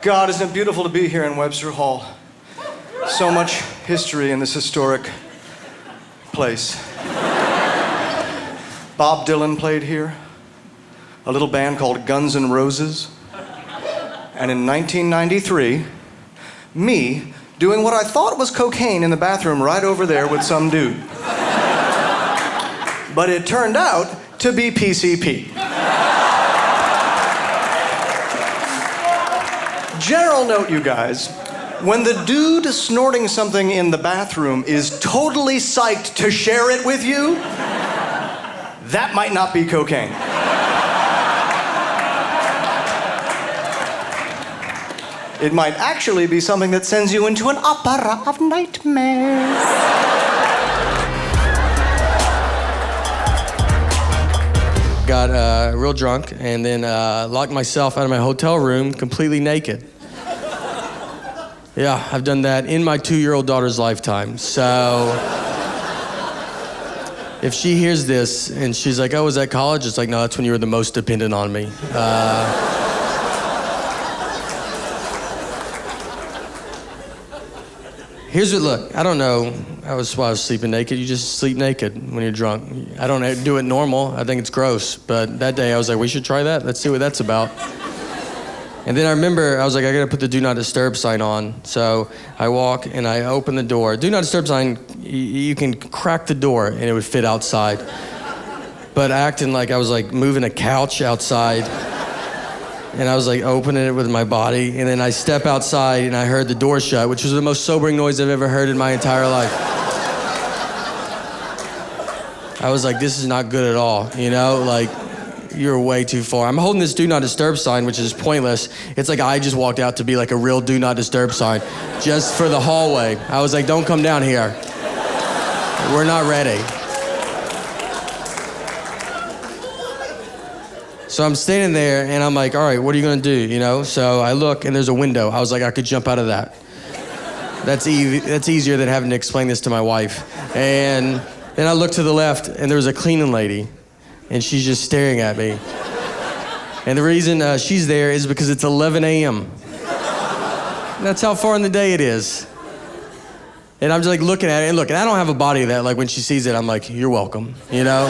God, isn't it beautiful to be here in Webster Hall? So much history in this historic place. Bob Dylan played here, a little band called Guns N' Roses. And in 1993, me doing what I thought was cocaine in the bathroom right over there with some dude. But it turned out to be PCP. General note, you guys, when the dude snorting something in the bathroom is totally psyched to share it with you, that might not be cocaine. It might actually be something that sends you into an opera of nightmares. Got real drunk and then locked myself out of my hotel room completely naked. Yeah, I've done that in my 2-year-old daughter's lifetime. So if she hears this and she's like, oh, was that college? It's like, no, that's when you were the most dependent on me. Here's what, look, I don't know why I was sleeping naked. You just sleep naked when you're drunk. I don't do it normal. I think it's gross. But that day I was like, we should try that. Let's see what that's about. And then I remember, I was like, I gotta put the do not disturb sign on. So I walk and I open the door. Do not disturb sign, you can crack the door and it would fit outside. But acting like I was like moving a couch outside. And I was like opening it with my body. And then I step outside and I heard the door shut, which was the most sobering noise I've ever heard in my entire life. I was like, this is not good at all, you know? Like, you're way too far. I'm holding this do not disturb sign, which is pointless. It's like I just walked out to be like a real do not disturb sign, just for the hallway. I was like, don't come down here. We're not ready. So I'm standing there and I'm like, all right, what are you gonna do, you know? So I look and there's a window. I was like, I could jump out of that. That's easier than having to explain this to my wife. And then I looked to the left and there was a cleaning lady and she's just staring at me. And the reason she's there is because it's 11 a.m. That's how far in the day it is. And I'm just like looking at it, and look, and I don't have a body that like when she sees it, I'm like, you're welcome, you know?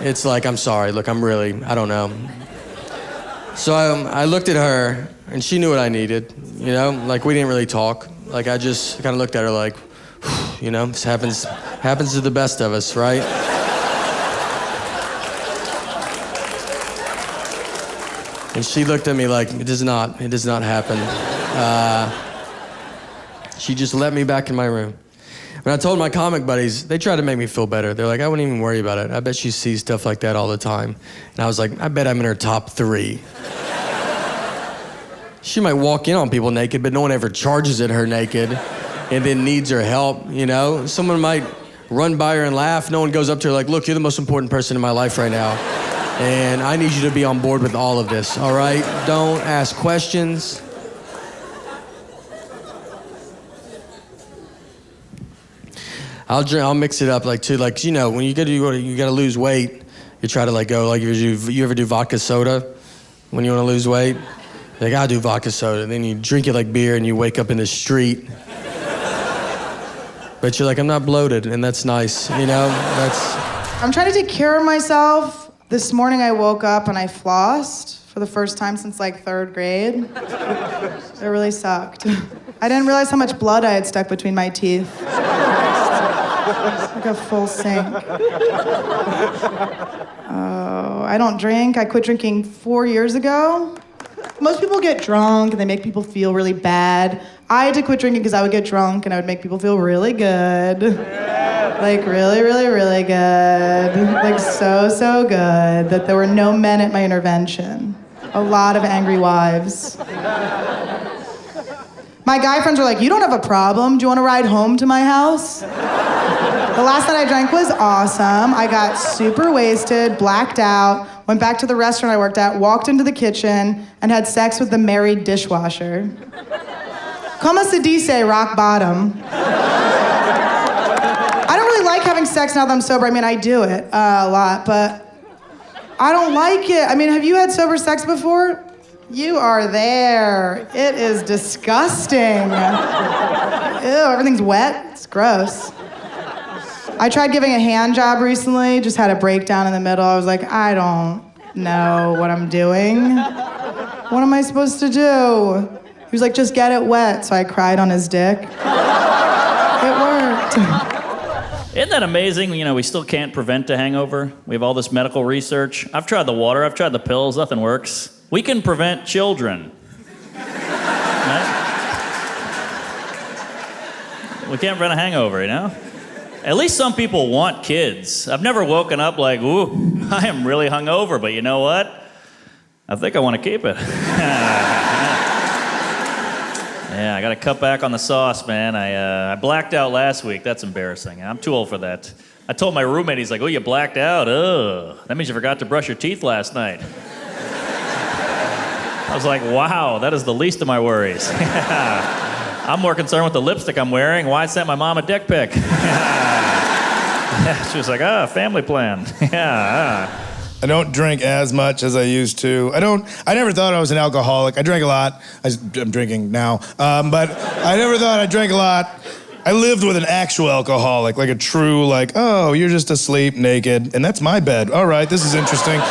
It's like, I'm sorry, look, I don't know. So I looked at her, and she knew what I needed, you know? Like, we didn't really talk. Like, I just kind of looked at her like, you know, this happens to the best of us, right? And she looked at me like, it does not happen. She just let me back in my room. When I told my comic buddies, they tried to make me feel better. They're like, I wouldn't even worry about it. I bet she sees stuff like that all the time. And I was like, I bet I'm in her top 3. She might walk in on people naked, but no one ever charges at her naked and then needs her help, you know? Someone might run by her and laugh. No one goes up to her like, look, you're the most important person in my life right now. And I need you to be on board with all of this, all right? Don't ask questions. I'll mix it up like too, like, you know, when you gotta lose weight, you try to like go, like you ever do vodka soda when you wanna lose weight? Like, I'll do vodka soda. Then you drink it like beer and you wake up in the street. But you're like, I'm not bloated, and that's nice, you know? I'm trying to take care of myself. This morning I woke up and I flossed for the first time since like 3rd grade. It really sucked. I didn't realize how much blood I had stuck between my teeth. It's like a full sink. Oh, I don't drink. I quit drinking 4 years ago. Most people get drunk and they make people feel really bad. I had to quit drinking because I would get drunk and I would make people feel really good. Like really, really, really good. Like so, so good that there were no men at my intervention. A lot of angry wives. My guy friends were like, you don't have a problem. Do you want to ride home to my house? The last night I drank was awesome. I got super wasted, blacked out, went back to the restaurant I worked at, walked into the kitchen, and had sex with the married dishwasher. Como se dice, rock bottom. I don't really like having sex now that I'm sober. I mean, I do it a lot, but I don't like it. I mean, have you had sober sex before? You are there. It is disgusting. Ew, everything's wet. It's gross. I tried giving a hand job recently, just had a breakdown in the middle. I was like, I don't know what I'm doing. What am I supposed to do? He was like, just get it wet. So I cried on his dick. It worked. Isn't that amazing? You know, we still can't prevent a hangover. We have all this medical research. I've tried the water, I've tried the pills, nothing works. We can prevent children. Right? We can't prevent a hangover, you know? At least some people want kids. I've never woken up like, ooh, I am really hungover, but you know what? I think I want to keep it. Yeah, I got to cut back on the sauce, man. I blacked out last week. That's embarrassing. I'm too old for that. I told my roommate, he's like, oh, you blacked out? Ugh. That means you forgot to brush your teeth last night. I was like, wow, that is the least of my worries. I'm more concerned with the lipstick I'm wearing. Why I sent my mom a dick pic? She was like, family plan. Yeah. I don't drink as much as I used to. I never thought I was an alcoholic. I drank a lot. I'm drinking now. But I never thought I drank a lot. I lived with an actual alcoholic, like a true, like, oh, you're just asleep, naked, and that's my bed. All right, this is interesting.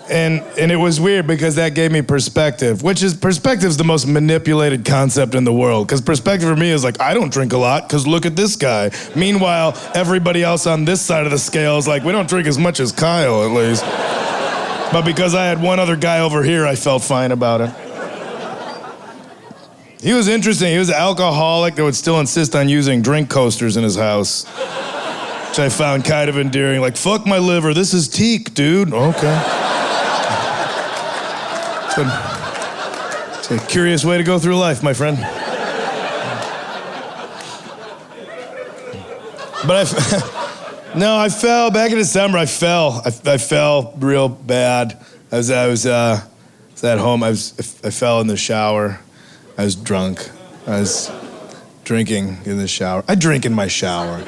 And it was weird because that gave me perspective, perspective's the most manipulated concept in the world. Because perspective for me is like, I don't drink a lot because look at this guy. Meanwhile, everybody else on this side of the scale is like, we don't drink as much as Kyle, at least. But because I had one other guy over here, I felt fine about it. He was interesting. He was an alcoholic that would still insist on using drink coasters in his house, which I found kind of endearing. Like, fuck my liver, this is teak, dude. Okay. It's a curious way to go through life, my friend. But I fell back in December. I fell real bad. I was at home. I fell in the shower. I was drunk. I was drinking in the shower. I drink in my shower.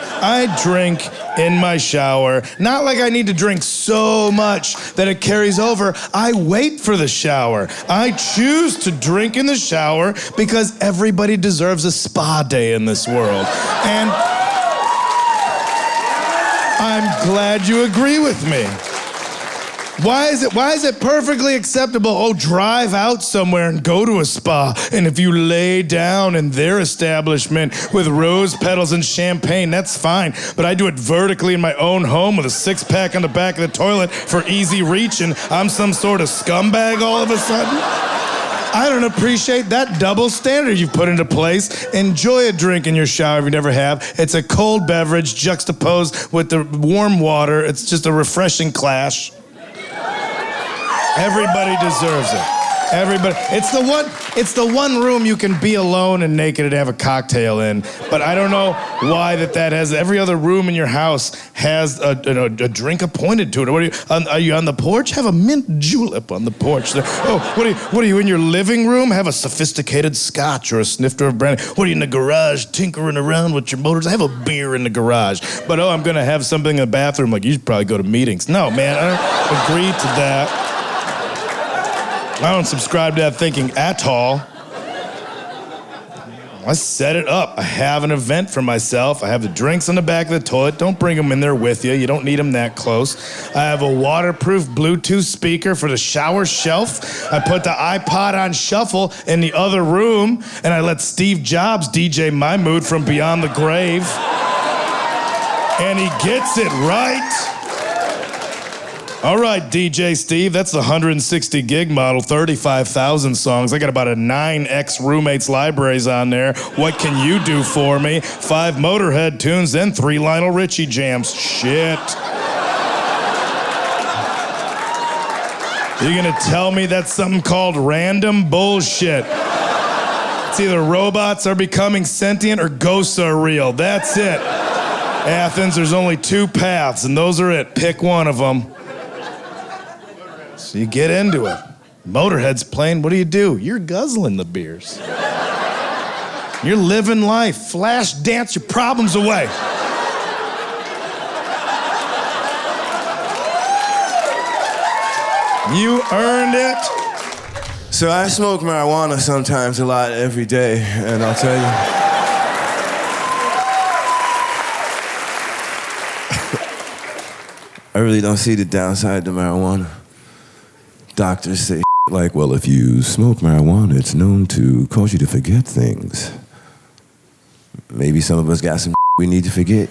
Not like I need to drink so much that it carries over. I wait for the shower. I choose to drink in the shower because everybody deserves a spa day in this world. And I'm glad you agree with me. Why is it perfectly acceptable? Oh, drive out somewhere and go to a spa. And if you lay down in their establishment with rose petals and champagne, that's fine. But I do it vertically in my own home with a six-pack on the back of the toilet for easy reach, and I'm some sort of scumbag all of a sudden? I don't appreciate that double standard you've put into place. Enjoy a drink in your shower if you never have. It's a cold beverage juxtaposed with the warm water. It's just a refreshing clash. Everybody deserves it. Everybody. It's the one room you can be alone and naked and have a cocktail in. But I don't know why that has. Every other room in your house has a drink appointed to it. Are you on the porch? Have a mint julep on the porch. Oh, what are you in your living room? Have a sophisticated scotch or a snifter of brandy. What are you in the garage tinkering around with your motors? Have a beer in the garage. But I'm gonna have something in the bathroom. Like, you should probably go to meetings. No, man, I don't agree to that. I don't subscribe to that thinking at all. I set it up. I have an event for myself. I have the drinks on the back of the toilet. Don't bring them in there with you. You don't need them that close. I have a waterproof Bluetooth speaker for the shower shelf. I put the iPod on shuffle in the other room, and I let Steve Jobs DJ my mood from beyond the grave. And he gets it right. All right, DJ Steve, that's the 160 gig model, 35,000 songs. I got about a 9X roommates libraries on there. What can you do for me? 5 Motorhead tunes, then 3 Lionel Richie jams. Shit. You're gonna tell me that's something called random bullshit? It's either robots are becoming sentient or ghosts are real. That's it. Athens, there's only 2 paths, and those are it. Pick one of them. So you get into it. Motorhead's playing, what do? You're guzzling the beers. You're living life. Flash dance your problems away. You earned it. So I smoke marijuana sometimes a lot every day, and I'll tell you. I really don't see the downside to marijuana. Doctors say like, well, if you smoke marijuana, it's known to cause you to forget things. Maybe some of us got some we need to forget.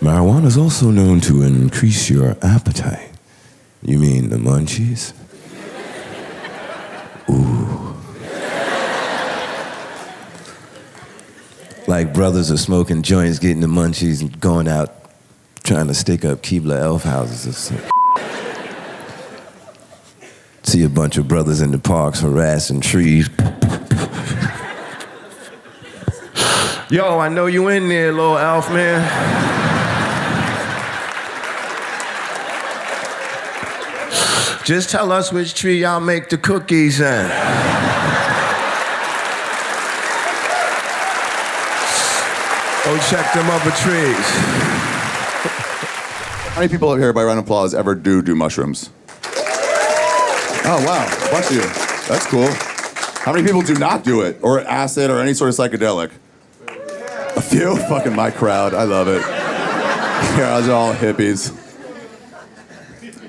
Marijuana is also known to increase your appetite. You mean the munchies? Ooh. Like brothers are smoking joints, getting the munchies, and going out trying to stick up Keebler elf houses or something. See a bunch of brothers in the parks harassing trees. Yo, I know you in there, little elf man. Just tell us which tree y'all make the cookies in. Go check them other trees. How many people here, by round of applause, ever do mushrooms? Oh, wow, a bunch of you. That's cool. How many people do not do it, or acid, or any sort of psychedelic? A few? Fucking my crowd. I love it. Yeah, those are all hippies.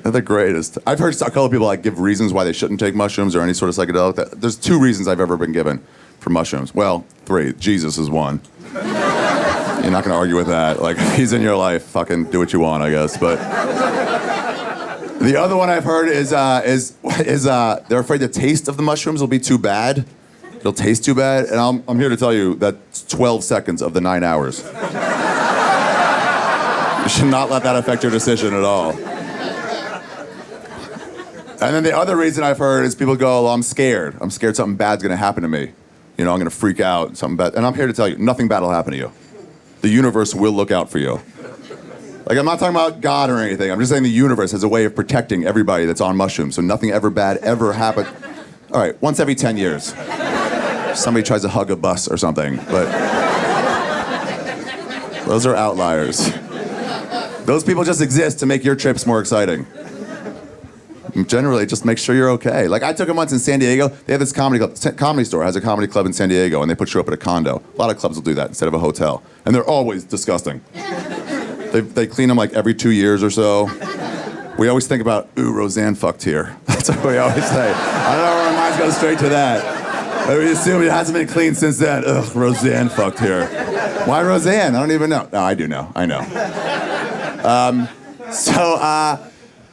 They're the greatest. I've heard a couple of people like give reasons why they shouldn't take mushrooms or any sort of psychedelic. There's 2 reasons I've ever been given for mushrooms. Well, 3. Jesus is one. You're not gonna argue with that. Like, if he's in your life, fucking do what you want, I guess. But the other one I've heard is they're afraid the taste of the mushrooms will be too bad. It'll taste too bad, and I'm here to tell you that's 12 seconds of the 9 hours. You should not let that affect your decision at all. And then the other reason I've heard is people go, well, I'm scared. I'm scared something bad's gonna happen to me. You know, I'm gonna freak out, something bad. And I'm here to tell you, nothing bad will happen to you. The universe will look out for you. Like, I'm not talking about God or anything. I'm just saying the universe has a way of protecting everybody that's on mushrooms, so nothing ever bad ever happens. All right, once every 10 years. Somebody tries to hug a bus or something, but those are outliers. Those people just exist to make your trips more exciting. Generally, just make sure you're okay. Like, I took them once in San Diego. They have this comedy club. Comedy Store has a comedy club in San Diego, and they put you up at a condo. A lot of clubs will do that instead of a hotel. And they're always disgusting. They clean them like every 2 years or so. We always think about, ooh, Roseanne fucked here. That's what we always say. I don't know where our minds go straight to that. But we assume it hasn't been cleaned since then. Ugh, Roseanne fucked here. Why Roseanne? I don't even know. No, I do know. I know.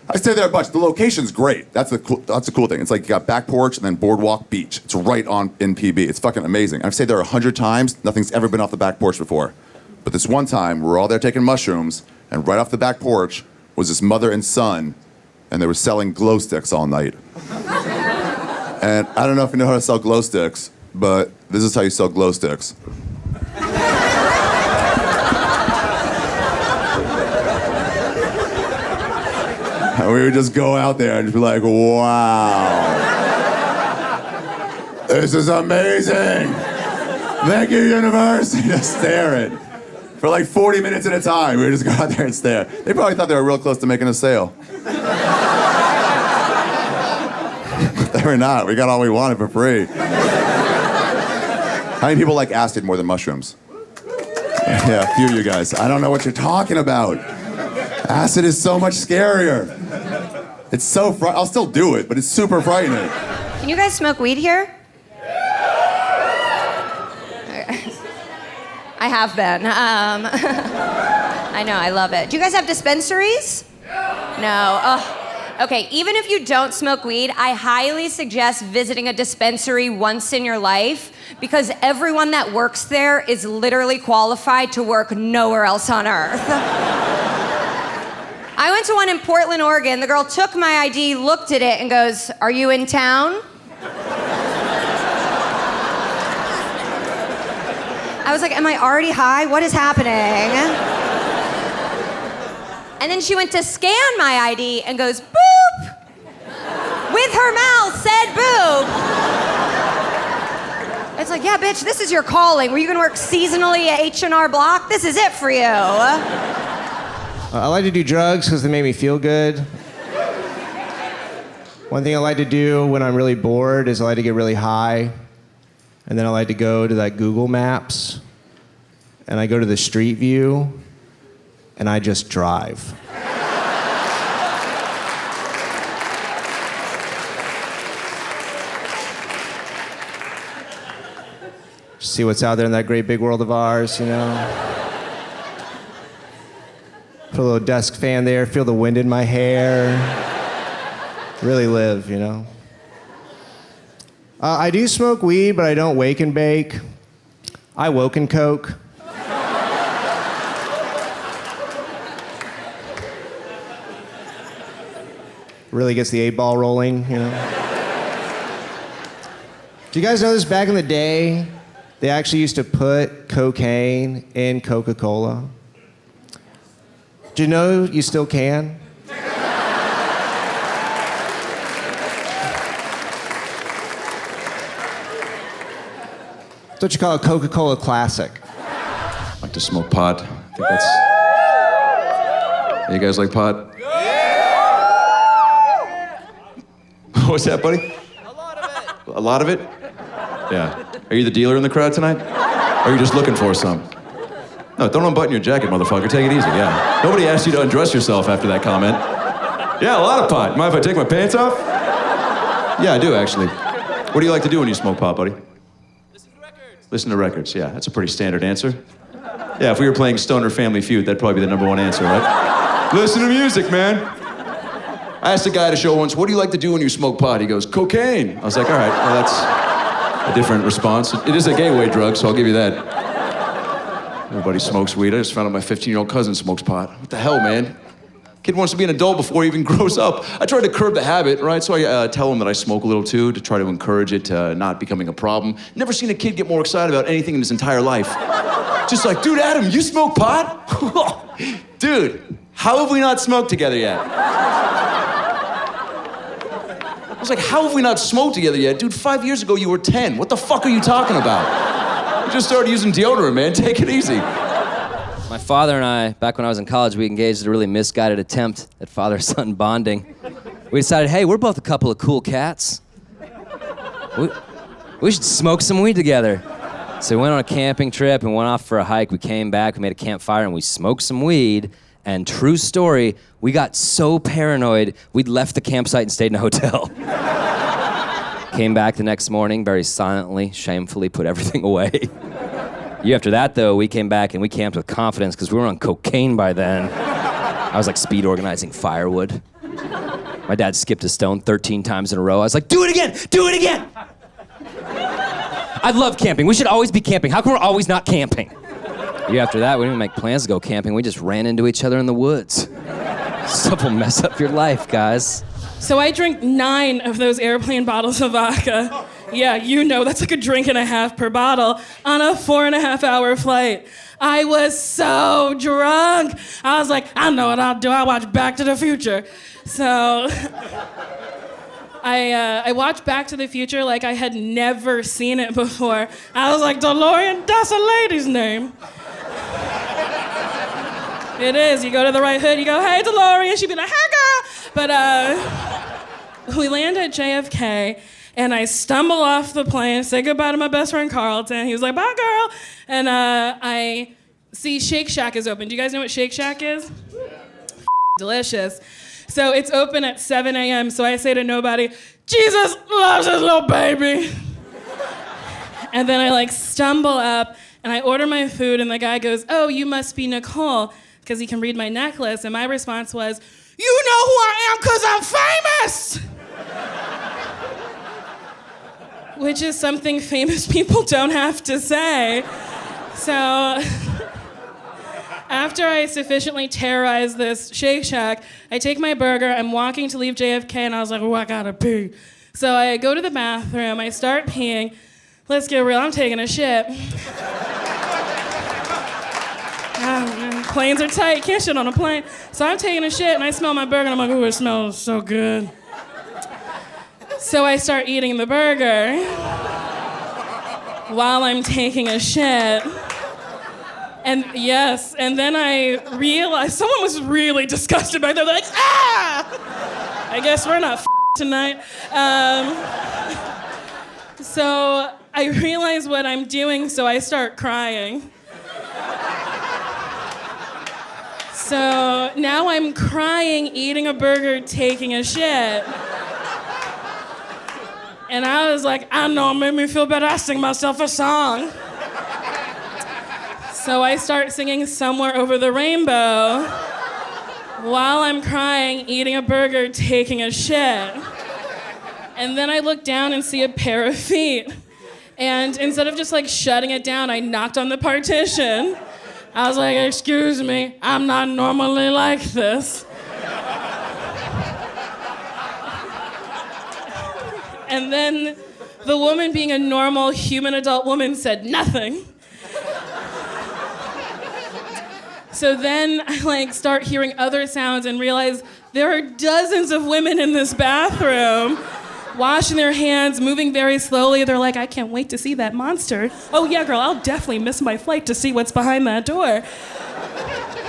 I stay there a bunch. The location's great. That's the cool thing. It's like you got back porch and then boardwalk beach. It's right on in PB. It's fucking amazing. I've stayed there 100 times. Nothing's ever been off the back porch before. But this one time, we were all there taking mushrooms, and right off the back porch was this mother and son, and they were selling glow sticks all night. And I don't know if you know how to sell glow sticks, but this is how you sell glow sticks. And we would just go out there and just be like, wow. This is amazing. Thank you, universe. And just stare it. For like 40 minutes at a time, we would just go out there and stare. They probably thought they were real close to making a sale. They were not. We got all we wanted for free. How many people like acid more than mushrooms? Yeah, a few of you guys. I don't know what you're talking about. Acid is so much scarier. It's so I'll still do it, but it's super frightening. Can you guys smoke weed here? I have been. I know, I love it. Do you guys have dispensaries? No. Ugh. Okay, even if you don't smoke weed, I highly suggest visiting a dispensary once in your life because everyone that works there is literally qualified to work nowhere else on earth. I went to one in Portland, Oregon. The girl took my ID, looked at it, and goes, "Are you in town?" I was like, am I already high? What is happening? And then she went to scan my ID and goes, boop! With her mouth said boop. It's like, yeah, bitch, this is your calling. Were you gonna work seasonally at H&R Block? This is it for you. I like to do drugs because they make me feel good. One thing I like to do when I'm really bored is I like to get really high. And then I like to go to that Google Maps. And I go to the Street View. And I just drive. See what's out there in that great big world of ours, you know? Put a little desk fan there, feel the wind in my hair. Really live, you know? I do smoke weed, but I don't wake and bake. I woke and coke. Really gets the 8-ball rolling, you know? Do you guys know this? Back in the day, they actually used to put cocaine in Coca-Cola. Do you know you still can? That's what you call a Coca-Cola classic. I like to smoke pot. I think that's... You guys like pot? What's that, buddy? A lot of it. A lot of it? Yeah. Are you the dealer in the crowd tonight? Or are you just looking for some? No, don't unbutton your jacket, motherfucker. Take it easy, yeah. Nobody asked you to undress yourself after that comment. Yeah, a lot of pot. Mind if I take my pants off? Yeah, I do, actually. What do you like to do when you smoke pot, buddy? Listen to records. Listen to records, yeah. That's a pretty standard answer. Yeah, if we were playing Stoner Family Feud, that'd probably be the #1 answer, right? Listen to music, man. I asked a guy at a show once, what do you like to do when you smoke pot? He goes, cocaine. I was like, all right, well, that's a different response. It is a gateway drug, so I'll give you that. Everybody smokes weed. I just found out my 15-year-old cousin smokes pot. What the hell, man? Kid wants to be an adult before he even grows up. I tried to curb the habit, right? So I tell him that I smoke a little too, to try to encourage it to not becoming a problem. Never seen a kid get more excited about anything in his entire life. Just like, dude, Adam, you smoke pot? Dude, how have we not smoked together yet? I was like, how have we not smoked together yet? Dude, 5 years ago you were 10. What the fuck are you talking about? You just started using deodorant, man. Take it easy. My father and I, back when I was in college, we engaged in a really misguided attempt at father-son bonding. We decided, hey, we're both a couple of cool cats. We should smoke some weed together. So we went on a camping trip and went off for a hike. We came back, we made a campfire, and we smoked some weed. And true story, we got so paranoid, we'd left the campsite and stayed in a hotel. Came back the next morning, very silently, shamefully put everything away. Year after that, though, we came back and we camped with confidence because we were on cocaine by then. I was like speed organizing firewood. My dad skipped a stone 13 times in a row. I was like, do it again! Do it again! I love camping. We should always be camping. How come we're always not camping? Year after that, we didn't even make plans to go camping. We just ran into each other in the woods. Stuff will mess up your life, guys. So I drank 9 of those airplane bottles of vodka. Yeah, you know, that's like a drink and a half per bottle on a 4.5-hour flight. I was so drunk. I was like, I know what I'll do. I'll watch Back to the Future. So I watched Back to the Future like I had never seen it before. I was like, DeLorean, that's a lady's name. It is. You go to the right hood, you go, hey, DeLorean. She'd be like, hey, girl. But we land at JFK, and I stumble off the plane, say goodbye to my best friend Carlton. He was like, bye, girl. And I see Shake Shack is open. Do you guys know what Shake Shack is? Delicious. So it's open at 7 a.m., so I say to nobody, Jesus loves his little baby. And then I stumble up, and I order my food, and the guy goes, oh, you must be Nicole, because he can read my necklace. And my response was, you know who I am because I'm famous! Which is something famous people don't have to say. So after I sufficiently terrorize this Shake Shack, I take my burger, I'm walking to leave JFK, and I was like, oh, I gotta pee. So I go to the bathroom, I start peeing. Let's get real, I'm taking a shit. Planes are tight, can't shit on a plane. So I'm taking a shit and I smell my burger and I'm like, ooh, it smells so good. So I start eating the burger while I'm taking a shit. And yes, and then I realized someone was really disgusted back there. They're like, ah! I guess we're not tonight. So I realize what I'm doing, so I start crying. So now I'm crying, eating a burger, taking a shit. And I was like, I know, it made me feel better. I sing myself a song. So I start singing Somewhere Over the Rainbow while I'm crying, eating a burger, taking a shit. And then I look down and see a pair of feet. And instead of just like shutting it down, I knocked on the partition. I was like, excuse me, I'm not normally like this. And then the woman, being a normal human adult woman, said nothing. So then I like start hearing other sounds and realize there are dozens of women in this bathroom washing their hands, moving very slowly. They're like, I can't wait to see that monster. Oh yeah, girl, I'll definitely miss my flight to see what's behind that door.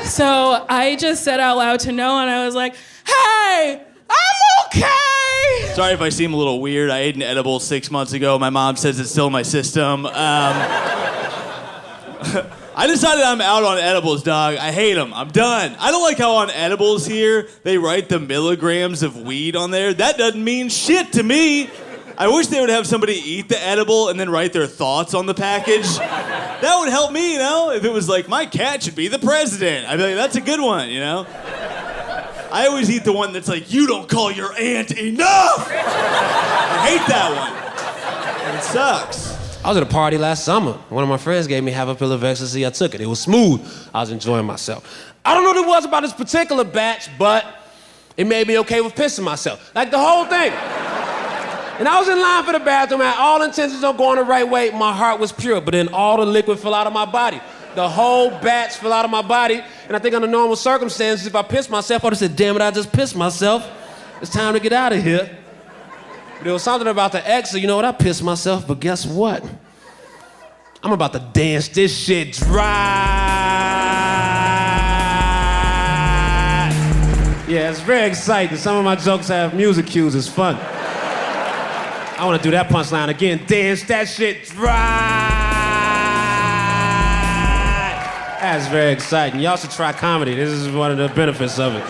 So I just said out loud to no one, I was like, hey, I'm okay. Sorry if I seem a little weird. I ate an edible 6 months ago. My mom says it's still in my system. I decided I'm out on edibles, dog. I hate them. I'm done. I don't like how on edibles here, they write the milligrams of weed on there. That doesn't mean shit to me. I wish they would have somebody eat the edible and then write their thoughts on the package. That would help me, you know? If it was like, my cat should be the president. I'd be like, that's a good one, you know? I always eat the one that's like, you don't call your aunt enough! I hate that one. It sucks. I was at a party last summer. One of my friends gave me half a pill of ecstasy. I took it. It was smooth. I was enjoying myself. I don't know what it was about this particular batch, but it made me okay with pissing myself. Like the whole thing. And I was in line for the bathroom, had all intentions of going the right way. My heart was pure, but then all the liquid fell out of my body. The whole batch fell out of my body. And I think under normal circumstances, if I pissed myself, I would have said, damn it, I just pissed myself. It's time to get out of here. There was something about the exit, you know what, I pissed myself, but guess what? I'm about to dance this shit dry. Yeah, it's very exciting. Some of my jokes have music cues, it's fun. I wanna do that punchline again. Dance that shit dry. That's very exciting. Y'all should try comedy. This is one of the benefits of it.